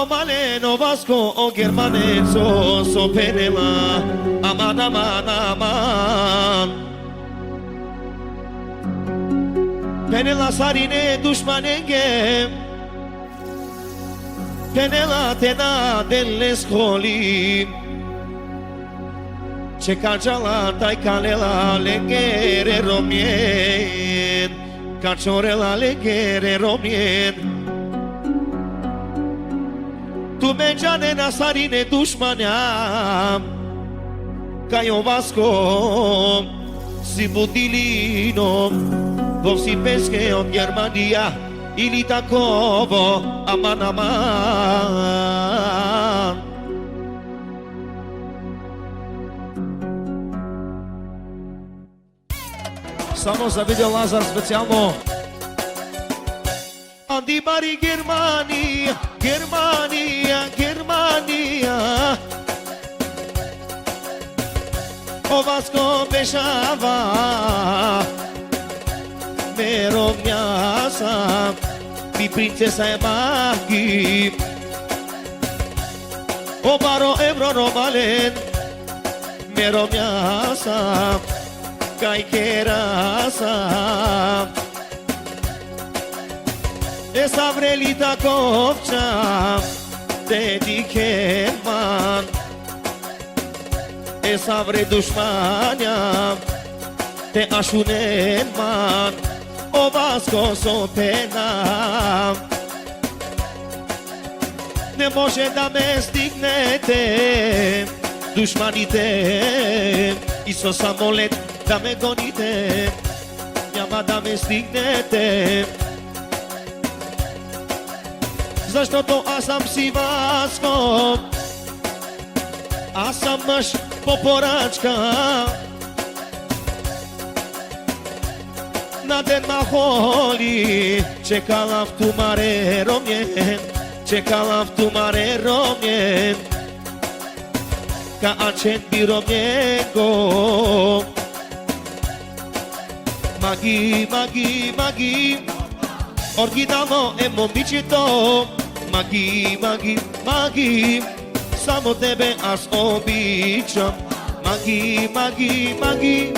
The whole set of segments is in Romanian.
Maleno Vasco o Germanezzo so penela aman aman aman Penela sarine dușmanenge Penela tena delle scoli Ce calciala tai calela leghere romien Calciorela leghere romien Tu mengiane na sarine dușmaneam Ca io Vasco si butilino Vos si pesche o Germania Ilita covo aman aman Samo za video Lazar specijalno Andi Mari Germania, Germania, Germania O Vasco beșava Mero miasa Mi princesa e maghi O baro ebro romalen Mero miasa Cai kerasa Esa vrelita kopća Dediker man Esa vre dušmanja Te ašunen man O Vasco so penam Ne može da me stignete Dušmanite Iso samolet da me gonite Няма da me stignete Защото аз съм си Васко Аз съм мъж по поръчка На ден махоли Чекала в тумаре ромien Чекала в тумаре ромien Ca accent biromiengo Magi, magi, magi Originalno e momicito Magi, magi, magi Samo tebe аз обичам Magi, magi, magi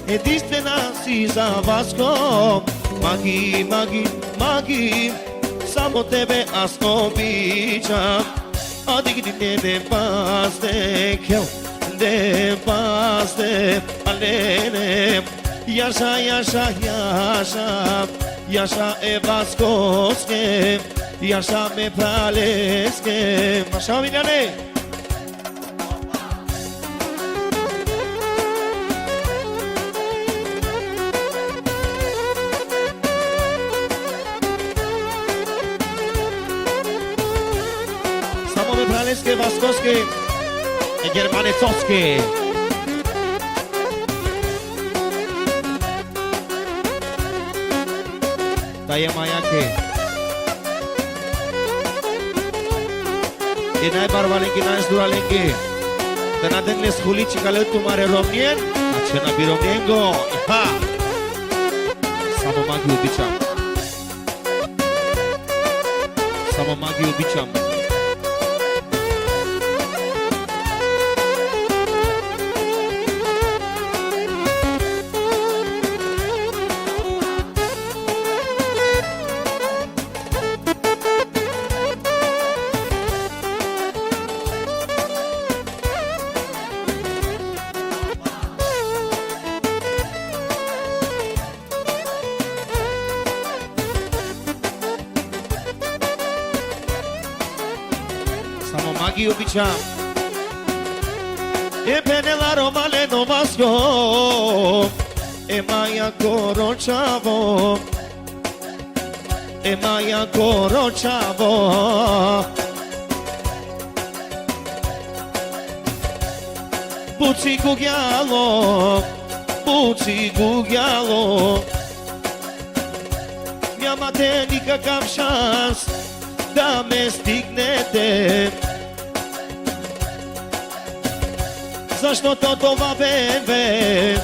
Единствена си за Васко Magi, magi, magi Само тебе аз обичам Adigni de paste Chel de paste Alene Iașa, iașa, iașa Iașa e Vascosche Iașa me pralesche Așa, Miliane! Samo me pralesche, Vascosche E germanecosche Taie Maianche E n-ai barbalenche, n-ai zduralenche Te n-a denle sculici ca le tu mare romnien A ce n-a biromiengo Ha! Samo magi ubičam Samo magi ubičam Samo magi ubičam E penela romale no Vasco E maja koročavo E maja koročavo Buci gugjalo Buci gugjalo Nямате никакъв шанс Да ме стигнете Защото това бебе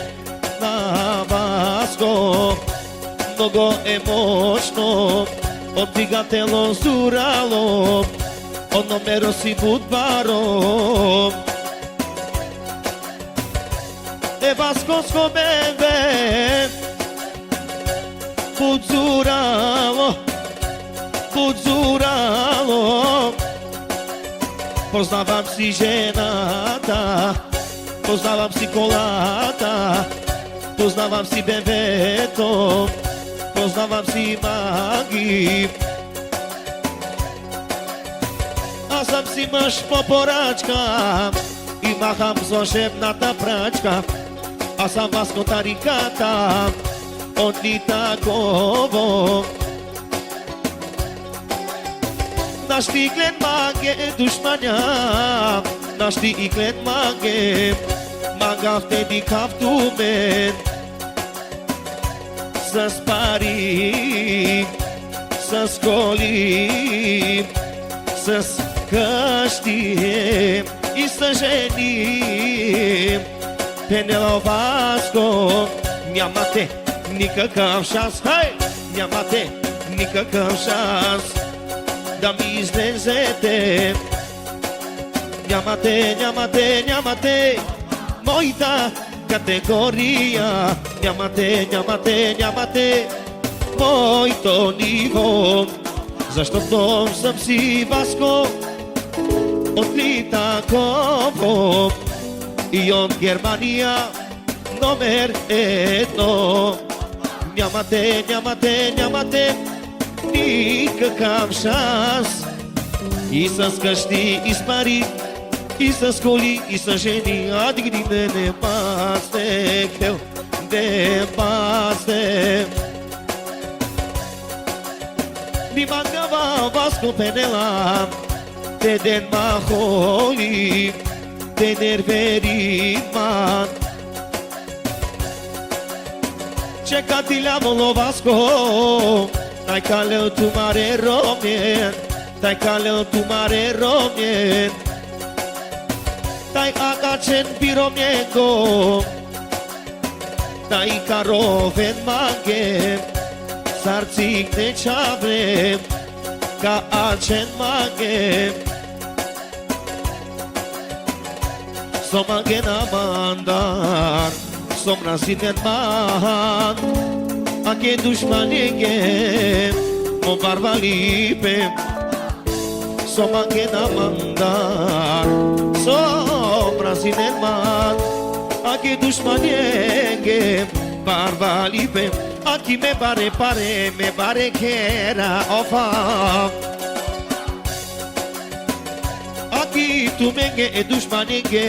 на Васко много е мощно, от двигателно зурало, ono mero si budbaro e Vasco bebe Pudzuralo Poznavam si ženata Poznavam si kolata Poznavam si bebeto Poznavam si magi A sam si măș poporačka I maham zoševnata pračka A sam Vasko tarikata Oni takovo Naš ti iklen mange dušmanja Naš ti iklen mange Magav te di kaftu men Să spari Să scoli Să scăștim I să ženim Penelo Vasko Njamate nikakav šans Hej! Njamate nikakav šans Da mi izlezete Njamate Mojta kategorija Njamate Moj to nivo Zašto tom sam si Vasko Odli takovo I on Germanija Номер едно Нямате никакъв шанс И с къщи, и с пари, и с коли, и с жени А дигни не пасте, хел, не пасте Ми мангава Васко Пенела Те ден ма холи, те нервери ман Čeka ti ljavolo Vasko Taj kaleo tu mare romjen Taj kaleo tu mare romjen Taj agačen piromjengo Taj karoven mange Sarcik ne čavre Ka ačen mange Somange na mandar Somna zinen man Ake dușmanege Mo barbalipe Somange na mandar Somna zinen man Ake dușmanege Barbalipe Aki me bare kera ofa Aki tu menge e dușmanege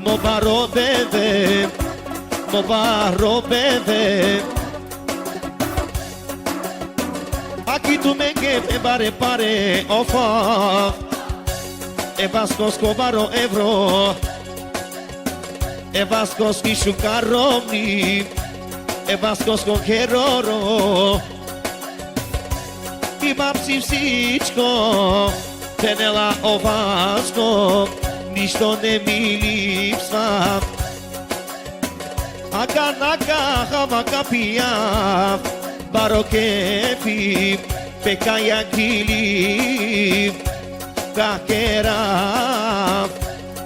Mo baro bebe Movaro bebe Aqui tu me bare pare ofa E Vaskos kovaro evro E Vaskos kishu karomni E Vaskos ko keroro I mapsi vsičko Penela o Vasko Ništo ne milim s vam Akanaka havaka pia Barokefi Pekaya kili Kakera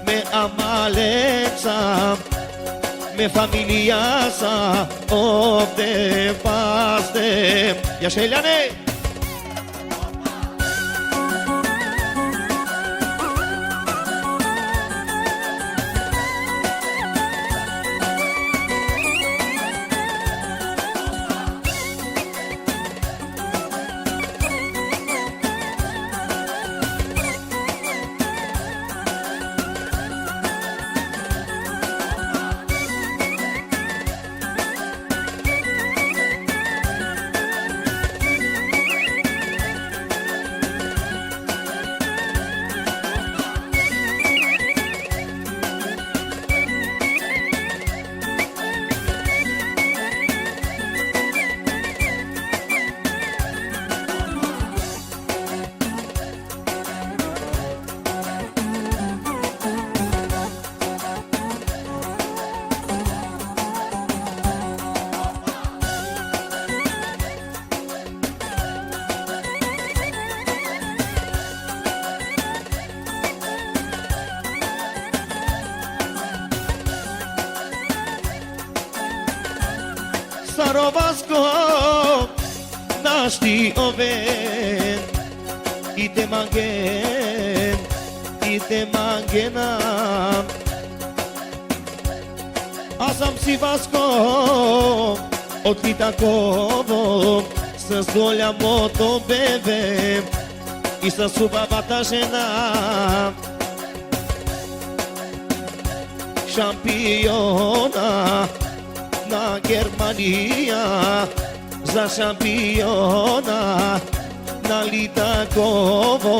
Me amalența Me familia sa Of de paste Iașeliane Asti oven Ite mangen Ite mangenam Asam si vasko Od litakovo Să-ți dolea moto bebe I să subavata žena Šampiona Na Germanija Za šampiona Na Litakovo